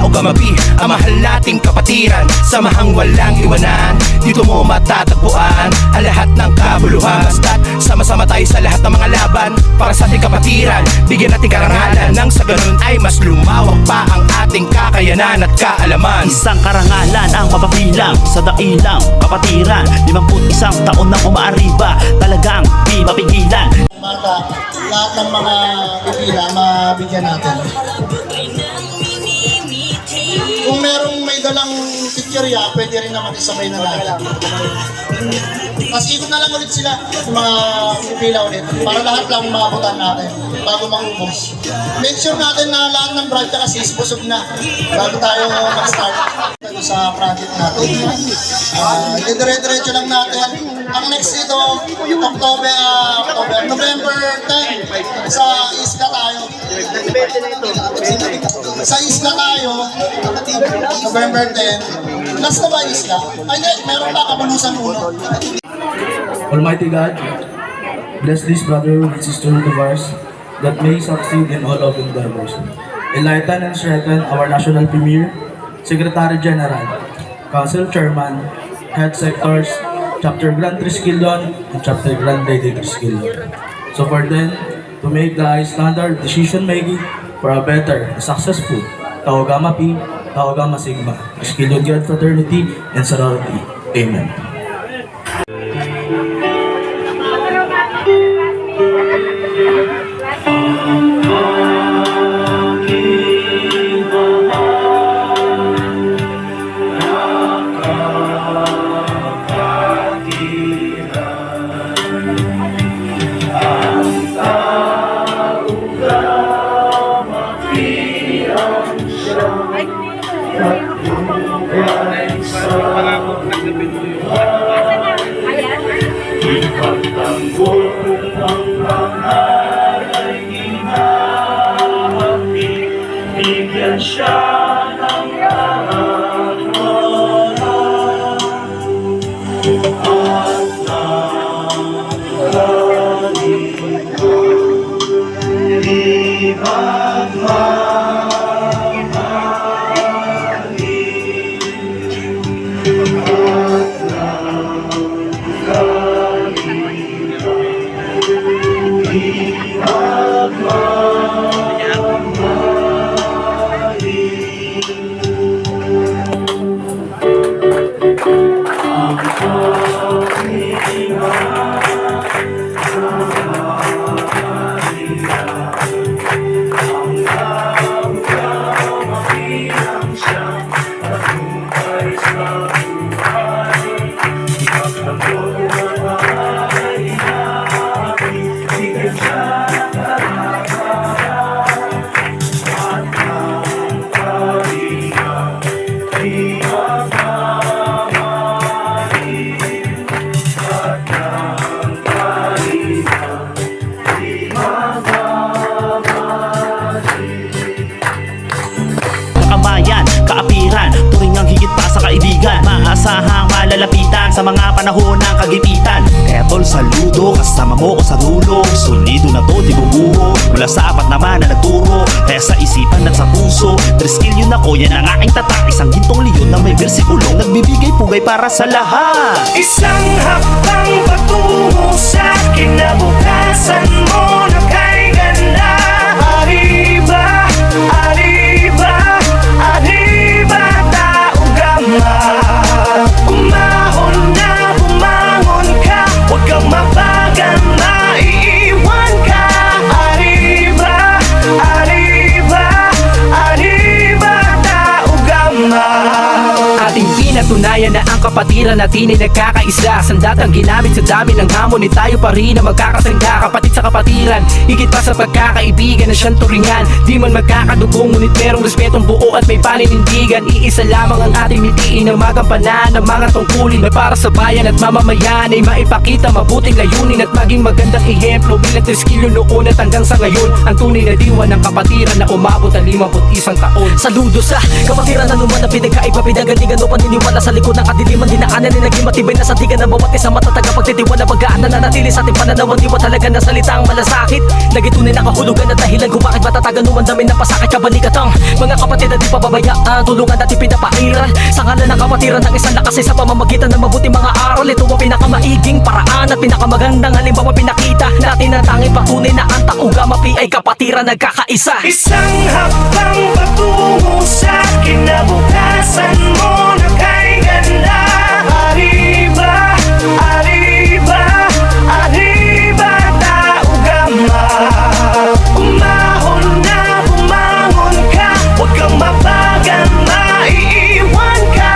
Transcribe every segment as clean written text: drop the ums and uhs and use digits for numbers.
tao gamabi, ang mahal nating kapatiran. Samahang walang iwanan, dito mo matatagpuan ang lahat ng kabuluhan. Basta't sama-sama tayo sa lahat ng mga laban para sa ating kapatiran. Bigyan natin karangalan nang sa ganun ay mas lumawak pa ang ating kakayanan at kaalaman. Isang karangalan ang mapapilang sa dailang kapatiran. 51 taon na umaariba, talagang di mapigilan. Mata, lahat ng mga pipila, mabigyan natin. Kung merong may dalang tikirya, pwede rin naman isabay na natin. Tapos ikot na lang ulit sila, mga pipila ulit, para lahat lang maabutan natin bago maubos. Make sure natin na lahat ng brand kasi busog na bago tayo mag-start sa project natin. Dire-diretso lang natin. Ang next ito, November 10, sa Isla tayo. Sa Isla tayo, November 10. Last na ba Isla? Ay, hindi, meron pa Kabulusan 1. Almighty God, bless this brother and sister of ours that may succeed in all of endeavors. Enlighten and strengthen our National Premier, Secretary General, Council Chairman, Head Sectors, Chapter Grand Triskelion, and Chapter Grand Lady Triskelion. So for them, to make the high standard decision making for a better, successful Tau Gamma Pi, Tau Gamma Sigma, Triskelion God Fraternity and Sorority. Amen. Ipagtanggol kung ang mahal ay hinahati, bigyan siya ng lahat at nangalanin ko di maasahang malalapitan sa mga panahon ng kagipitan. Kaya tol, saludo, kasama mo ko sa dulo. Solido na to, di bubuho mula sa apat naman na nagturo. Kaya sa isipan at sa puso, Triskelion ako, yan ang aking tatak. Isang gintong leon na may bersikulong nagbibigay pugay para sa lahat. Isang hakbang patungo sa kinabukasan mo na kay ganda. Arriba, arriba, arriba, Tau Gamma. Umahon na, bumangon ka, huwag kang mabagal, maiiwan ka. Arriba, arriba, arriba, Tau Gamma. Ating pinatunayan na ang kapatiran natin ay nagkakaisa. Sandatang ginamit sa dami ng hamon, ni tayo pa rin na magkakasangga. Kapatid sa kapatiran, higit pa sa pagkakaibigan na siyang turingan. Di man magkakadugong, ngunit merong respetong buo at may paninindigan. Iisa lamang ang ating mitiin na magampanan ng mga tungkulin na para sa bayan at mamamayan ay maipakita mabuting layunin at maging magandang ehemplo bilang Triskelion noon at hanggang sa ngayon. Ang tunay na diwa ng kapatiran na umabot ang 51 taon. Saludo sa kapatiran na naman na pinagkaiba, pinagalingan o paniniwala sa likod ng kadiliman. dinaanan ay naging matibay na sandigan ng bawat isang matatag na pagtitiwala. Bagaan na nanatili sa ating pananaw, di talaga na salitang malasakit. Naging tunay na kahulugan at dahilan kung bakit matatagan umandami ng pasakit kabalikat ang mga kapatid na di pababayaan. Tulungan natin pinapairal sa ngalan ng kapatiran ng isang lakas sa pamamagitan ng mabuti mga aral. Ito ang pinakamaiging paraan at pinakamagandang halimbawa pinakita natin na tanging patunay na ang Tauga Mapi ay kapatiran nagkakaisa. Isang hakbang patungo sa kinabukasan mo na kay ganda. Arriba, arriba, arriba, Tauga Ma. Umahon na bumangon ka, huwag kang mabagal, maiiwan ka.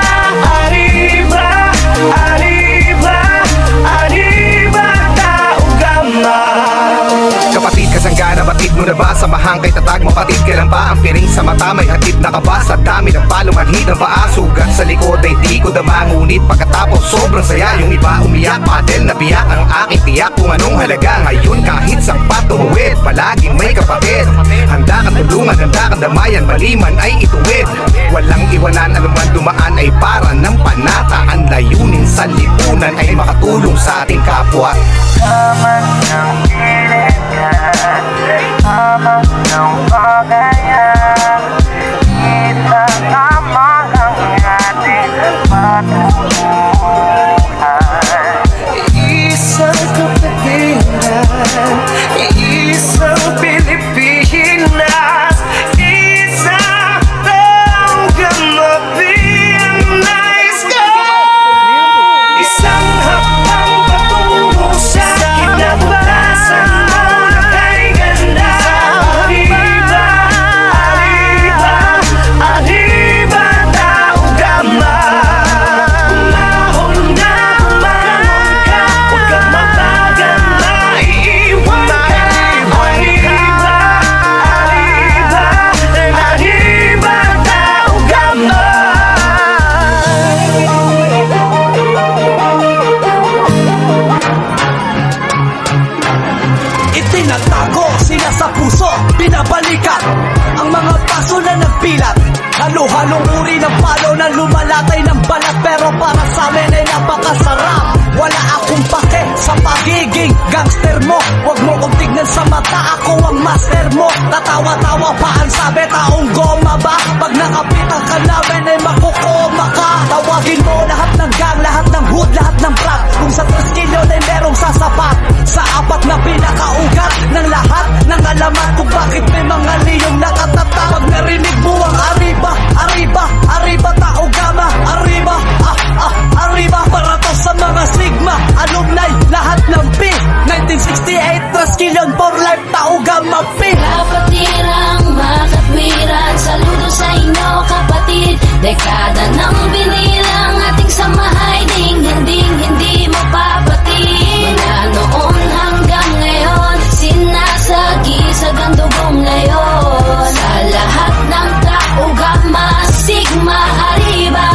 Arriba, arriba, arriba, Tauga Ma. Kapatid, kasanggana, batid mo na ba? Samahang kay tatag, mapatid, kailan ba? Ang piring sa mata, may hatid na ka ba? Sa dami ng palumanhid ng paa, sugat sa likod ay di ko dama. Ngunit pagkatapos sobrang saya, yung iba umiyak, padel na biyak ang aking tiyak. Kung anong halaga ngayon kahit sa patuwid, palaging may kapatid. Handa kang tulungan, handa kang damayan, maliman ay ituwid. Walang iwanan, anuman dumaan ay para ng panata. Ang layunin sa lipunan ay makatulong sa ating kapwa. Taman ng giliran, taman ng bagayan, itatama ang ating patutunguhan. Isang kapatiran, isang Pilipinas, isang Tauga Mapi ang nais ko. Isang hakbang patungo sa kinabukasan mo na kay ganda. Arriba, arriba, arriba, Tauga Ma. Umahon na bumangon ka, huwag kang mabagal, maiiwan ka. Arriba, arriba, arriba, Tauga Ma. Itinatago sila sa puso, binabalikat ang mga paso na nagpilat. Halo-halong uri ng palo na lumalatay ng balat, pero para sa amin ay napakasarap. Wala akong pake sa pagiging gangster mo, wag mo kong tignan sa mata, ako ang master mo. Tatawa-tawa pa ang sabi, taong goma ba? Pag nakapitan ka namin ay makukoma ka. Tawagin mo lahat ng gang, lahat ng hood, lahat ng brat. Kung sa 3 kilo ay merong sasapat, sa 4 na pinakaugat ng lahat ng alamat kung bakit may mga liyong nakatatak. Pag narinig mo ang arriba, arriba, arriba, Tauga Ma. Arriba, arriba, para to sa mga Sigma, alumni, lahat ng P. 1968, Traskilyon for life, Tauga Mapi. Kapatirang makatwiran, saludo sa inyo kapatid. Dekada ng binilang ating samahay, hindi mapapatid. Mula noon hanggang ngayon, sinasagi sa gandugong ngayon. Sa lahat ng Tauga Ma, Sigma, Arriba,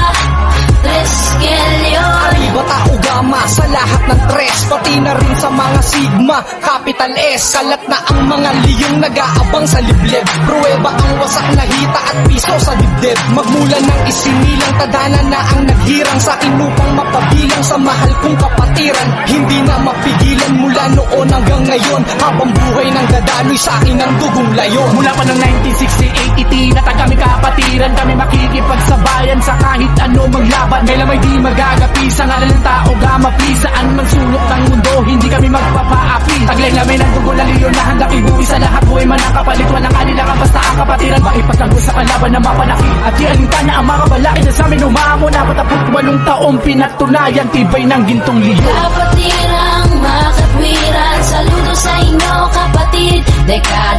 Traskilyon. Arriba, Tauga Ma, sa lahat ng tres, pati na rin sa mga Sigma, capital S. Kalat na ang mga liyong nag-aabang sa liblib. Pruweba ang wasak na hita at piso sa dibdib. Magmula ng isinilang tadhana na ang naghirang sa akin upang mapabilang sa mahal kong kapatiran. Hindi na mapigilan mula noon hanggang ngayon, habang buhay ng dadanoy sa akin ang dugong layon. Mula pa ng 1968, itinatag kami kapatiran. Kami makikipagsabayan sa kahit ano maglaban. Kailan may di magagapi sa ngalan ng Tauga Mapi. Saan man sulok ng mundo, hindi kami magpapaapi. Taglay namin ang dugo na leon na handang ibuwi sa lahat. Buhay man ang kapalit, walang alilangan basta ang kapatiran. Maipagtanggol sa kalaban na mapanaki at ialita na ang mga balaki na sa amin umamo na 48 taong pinatunayan tibay ng gintong leon. Kapatirang makatwiran, saludo sa inyo kapatid. Dekada